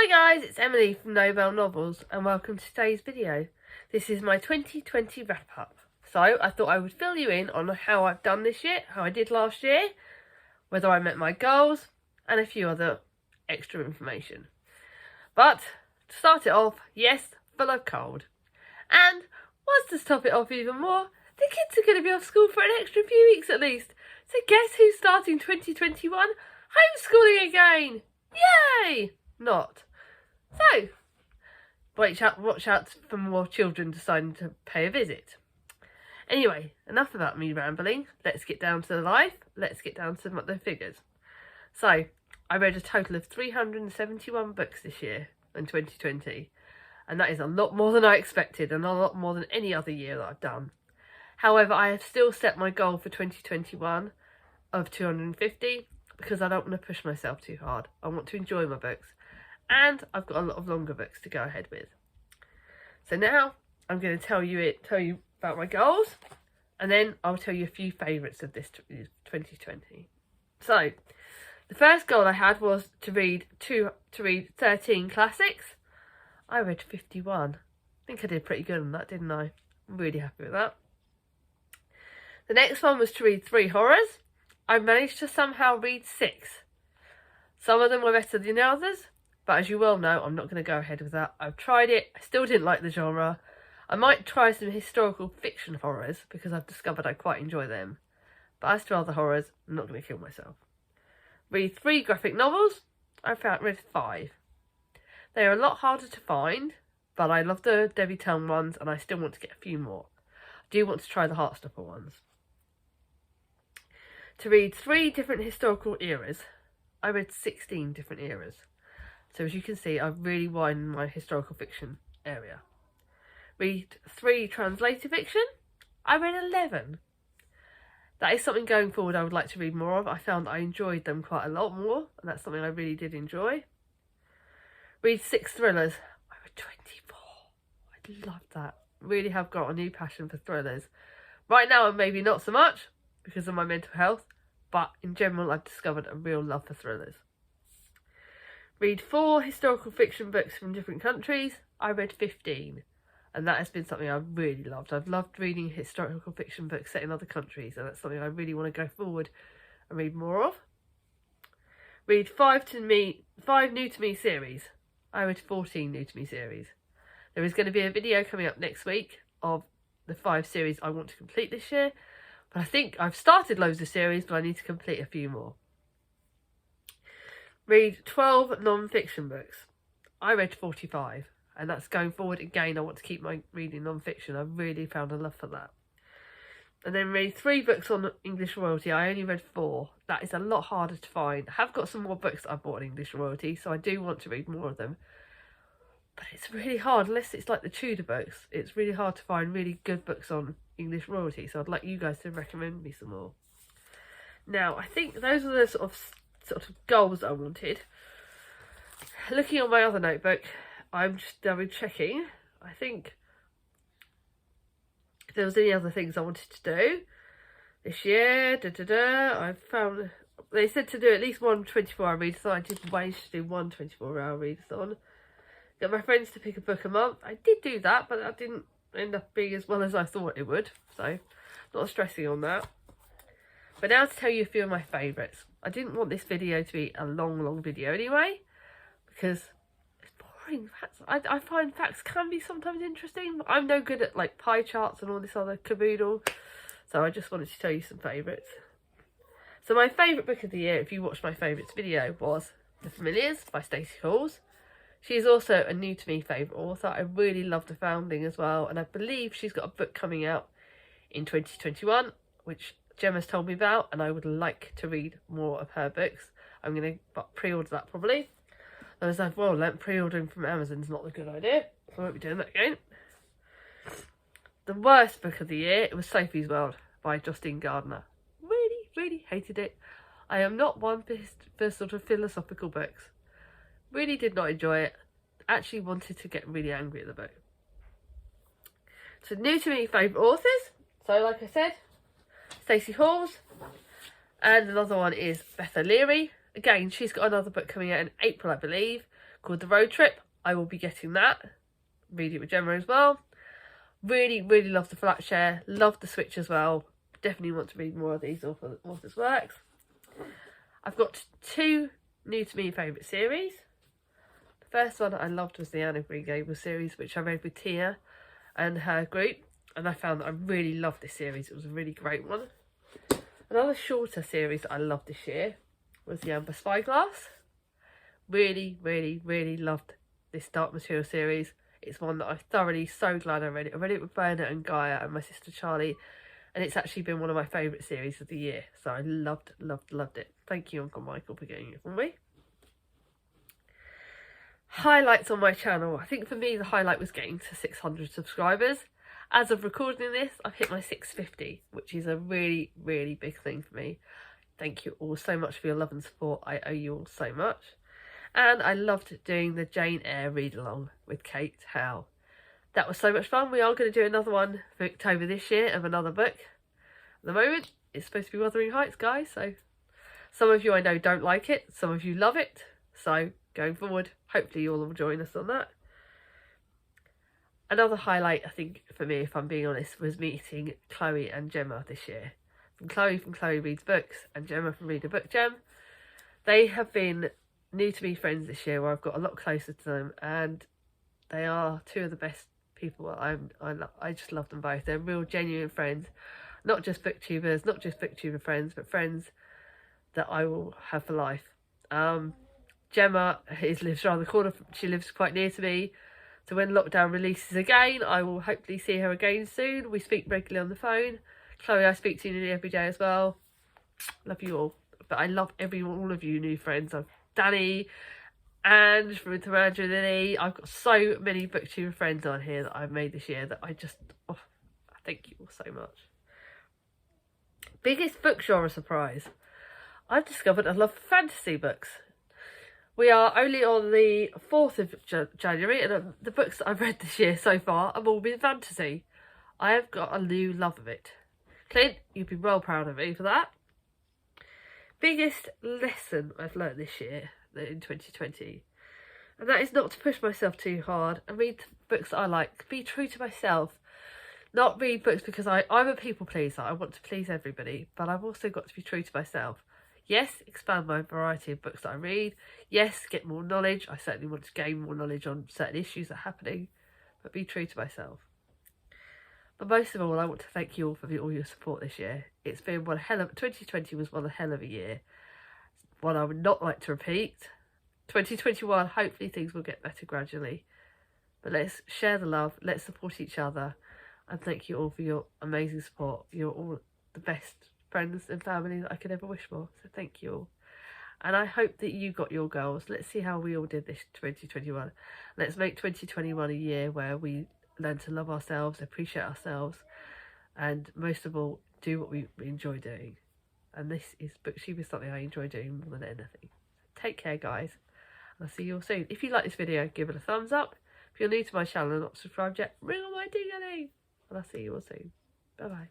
Hi guys, it's Emily from Novel Novels and welcome to today's video. This is my 2020 wrap up. So I thought I would fill you in on how I've done this year, how I did last year, whether I met my goals and a few other extra information. But to start it off, yes, full of cold. And once to top it off even more, the kids are going to be off school for an extra few weeks at least. So guess who's starting 2021? Homeschooling again! Yay! Not. So, watch out for more children deciding to pay a visit. Anyway, enough about me rambling. Let's get down to the life. Let's get down to the figures. So, I read a total of 371 books this year in 2020. And that is a lot more than I expected and a lot more than any other year that I've done. However, I have still set my goal for 2021 of 250 because I don't want to push myself too hard. I want to enjoy my books. And I've got a lot of longer books to go ahead with. So now I'm going to tell you about my goals, and then I'll tell you a few favourites of this 2020. So the first goal I had was to read 13 classics. I read 51. I think I did pretty good on that, didn't I? I'm really happy with that. The next one was to read 3 horrors. I managed to somehow read 6. Some of them were better than others, but as you well know, I'm not going to go ahead with that. I've tried it. I still didn't like the genre. I might try some historical fiction horrors because I've discovered I quite enjoy them. But as to other horrors, I'm not going to kill myself. Read 3 graphic novels. I read 5. They are a lot harder to find, but I love the Debbie Town ones and I still want to get a few more. I do want to try the Heartstopper ones. To read 3 different historical eras. I read 16 different eras. So as you can see, I've really widened my historical fiction area. Read 3 translated fiction. I read 11. That is something going forward I would like to read more of. I found I enjoyed them quite a lot more, and that's something I really did enjoy. Read 6 thrillers. I read 24. I love that. Really have got a new passion for thrillers. Right now, maybe not so much because of my mental health, but in general, I've discovered a real love for thrillers. Read 4 historical fiction books from different countries. I read 15. And that has been something I've really loved. I've loved reading historical fiction books set in other countries. And that's something I really want to go forward and read more of. Read 5 new to me series. I read 14 new to me series. There is going to be a video coming up next week of the 5 series I want to complete this year. But I think I've started loads of series, but I need to complete a few more. Read 12 non-fiction books. I read 45, and that's going forward again. I want to keep my reading non-fiction. I've really found a love for that. And then read 3 books on English royalty. I only read 4. That is a lot harder to find. I have got some more books that I've bought on English royalty, so I do want to read more of them. But it's really hard, unless it's like the Tudor books. It's really hard to find really good books on English royalty, so I'd like you guys to recommend me some more. Now, I think those are the sort of goals I wanted. Looking on my other notebook, I'm just double checking. I think if there was any other things I wanted to do this year, I found they said to do at least one 24-hour readathon. I did manage to do one 24-hour readathon. Get my friends to pick a book a month. I did do that, but that didn't end up being as well as I thought it would. So, not stressing on that. But now to tell you a few of my favourites. I didn't want this video to be a long video anyway, because it's boring. Facts. I find facts can be sometimes interesting, but I'm no good at like pie charts and all this other caboodle. So I just wanted to tell you some favourites. So my favourite book of the year, if you watched my favourites video, was The Familiars by Stacey Halls. She's also a new to me favourite author. I really love The Founding as well, and I believe she's got a book coming out in 2021, which Gemma's told me about, and I would like to read more of her books. I'm going to pre-order that probably. I was like, well, pre-ordering from Amazon is not a good idea, so I won't be doing that again. The worst book of the year, it was Sophie's World by Justine Gardner. Really hated it. I am not one for sort of philosophical books. Really did not enjoy it. Actually wanted to get really angry at the book. So new to me favourite authors. So like I said, Stacey Halls. And another one is Beth O'Leary. Again, she's got another book coming out in April, I believe, called The Road Trip. I will be getting that. Read it with Gemma as well. Really, really love the flat share. Love the switch as well. Definitely want to read more of these authors' works. I've got 2 new to me favourite series. The first one I loved was the Anne of Green Gables series, which I read with Tia and her group. And I found that I really loved this series. It was a really great one. Another shorter series that I loved this year was the Amber Spyglass. Really, really, really loved this Dark Material series. It's one that I'm thoroughly so glad I read it. I read it with Bernard and Gaia and my sister Charlie, and it's actually been one of my favourite series of the year. So I loved it. Thank you, Uncle Michael, for getting it for me. Highlights on my channel. I think for me the highlight was getting to 600 subscribers. As of recording this, I've hit my 650, which is a really, really big thing for me. Thank you all so much for your love and support. I owe you all so much. And I loved doing the Jane Eyre read-along with Kate Howe. That was so much fun. We are going to do another one for October this year of another book. At the moment, it's supposed to be Wuthering Heights, guys. So some of you I know don't like it. Some of you love it. So going forward, hopefully you all will join us on that. Another highlight, I think, for me, if I'm being honest, was meeting Chloe and Gemma this year. From Chloe Reads Books, and Gemma from Read a Book Gem. They have been new to me friends this year, where I've got a lot closer to them, and they are 2 of the best people. I just love them both. They're real genuine friends, not just booktubers, not just booktuber friends, but friends that I will have for life. Gemma lives around the corner. She lives quite near to me, so when lockdown releases again, I will hopefully see her again soon. We speak regularly on the phone. Chloe I speak to nearly every day as well. Love you all. But I love all of you new friends. I've Danny, and from Andrew and Lily. I've got so many booktuber friends on here that I've made this year that I thank you all so much. Biggest book genre surprise. I've discovered I love fantasy books. We are only on the 4th of January, and the books that I've read this year so far have all been fantasy. I have got a new love of it. Clint, you'd be well proud of me for that. Biggest lesson I've learned this year in 2020, and that is not to push myself too hard and read books that I like. Be true to myself, not read books because I'm a people pleaser. I want to please everybody, but I've also got to be true to myself. Yes, expand my variety of books that I read. Yes, get more knowledge. I certainly want to gain more knowledge on certain issues that are happening, but be true to myself. But most of all, I want to thank you all for all your support this year. It's been 2020 was one hell of a year. One I would not like to repeat. 2021, hopefully things will get better gradually. But let's share the love, let's support each other. And thank you all for your amazing support. You're all the best friends and family that I could ever wish for. So thank you all. And I hope that you got your goals. Let's see how we all did this 2021. Let's make 2021 a year where we learn to love ourselves, appreciate ourselves, and most of all, do what we enjoy doing. And this is booktube is something I enjoy doing more than anything. Take care, guys, and I'll see you all soon. If you like this video, give it a thumbs up. If you're new to my channel and not subscribed yet, ring on my ding-a-ling, and I'll see you all soon. Bye bye.